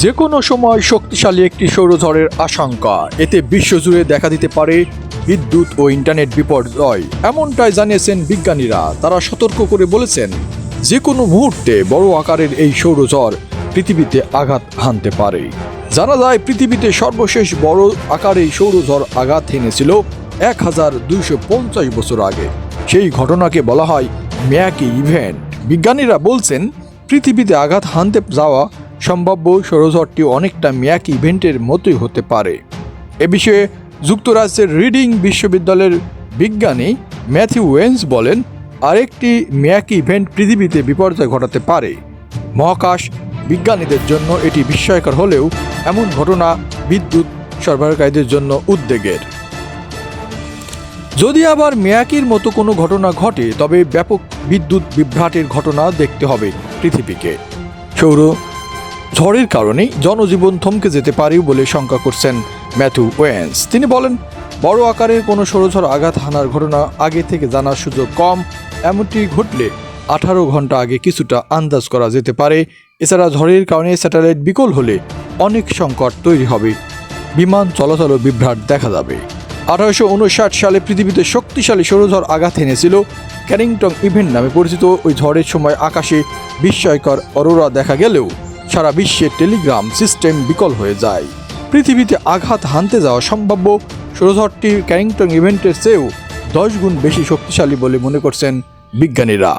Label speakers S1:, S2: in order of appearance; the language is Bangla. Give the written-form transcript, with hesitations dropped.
S1: যে কোনো সময় শক্তিশালী একটি সৌরঝড়ের আশঙ্কা, এতে বিশ্বজুড়ে দেখা দিতে পারে বিদ্যুৎ ও ইন্টারনেট বিপর্যয়। এমনটাই জানিয়েছেন বিজ্ঞানীরা। তারা সতর্ক করে বলেছেন, যে কোনো মুহূর্তে বড় আকারের এই সৌরঝড় পৃথিবীতে আঘাত হানতে পারে। জানা যায়, পৃথিবীতে সর্বশেষ বড় আকারের সৌরঝড় আঘাত হেনেছিল 1250 বছর আগে। সেই ঘটনাকে বলা হয় মিয়াকি ইভেন্ট। বিজ্ঞানীরা বলছেন, পৃথিবীতে আঘাত হানতে যাওয়া সম্ভাব্য সৌরঝড়টি অনেকটা মিয়াকি ইভেন্টের মতোই হতে পারে। এ বিষয়ে যুক্তরাজ্যের রিডিং বিশ্ববিদ্যালয়ের বিজ্ঞানী ম্যাথিউ ওয়েন্স বলেন, আরেকটি মিয়াকি ইভেন্ট পৃথিবীতে বিপর্যয় ঘটাতে পারে। মহাকাশ বিজ্ঞানীদের জন্য এটি বিস্ময়কর হলেও এমন ঘটনা বিদ্যুৎ সরবরাহকারীদের জন্য উদ্বেগের। যদি আবার মিয়াকির মতো কোনো ঘটনা ঘটে, তবে ব্যাপক বিদ্যুৎ বিভ্রাটের ঘটনা দেখতে হবে পৃথিবীকে। সৌর ঝড়ের কারণেই জনজীবন থমকে যেতে পারে বলে শঙ্কা করছেন ম্যাথিউ ওয়েন্স। তিনি বলেন, বড় আকারের কোনো সৌরঝড় আঘাত হানার ঘটনা আগে থেকে জানার সুযোগ কম। এমনটি ঘটলে 18 ঘন্টা আগে কিছুটা আন্দাজ করা যেতে পারে। এছাড়া ঝড়ের কারণে স্যাটেলাইট বিকল হলে অনেক সংকট তৈরি হবে, বিমান চলাচলও বিভ্রাট দেখা যাবে। 1859 সালে পৃথিবীতে শক্তিশালী সৌরঝড় আঘাত এনেছিল। ক্যারিংটন ইভেন্ট নামে পরিচিত ওই ঝড়ের সময় আকাশে বিস্ময়কর অরোরা দেখা গেলেও সারা বিশ্বে টেলিগ্রাম সিস্টেম বিকল হয়ে যায়। পৃথিবীতে আঘাত হানতে যাওয়া সম্ভাব্য সৌরঝড়টি ক্যারিংটন ইভেন্টের চেয়েও 10 গুণ বেশি শক্তিশালী বলে মনে করছেন বিজ্ঞানীরা।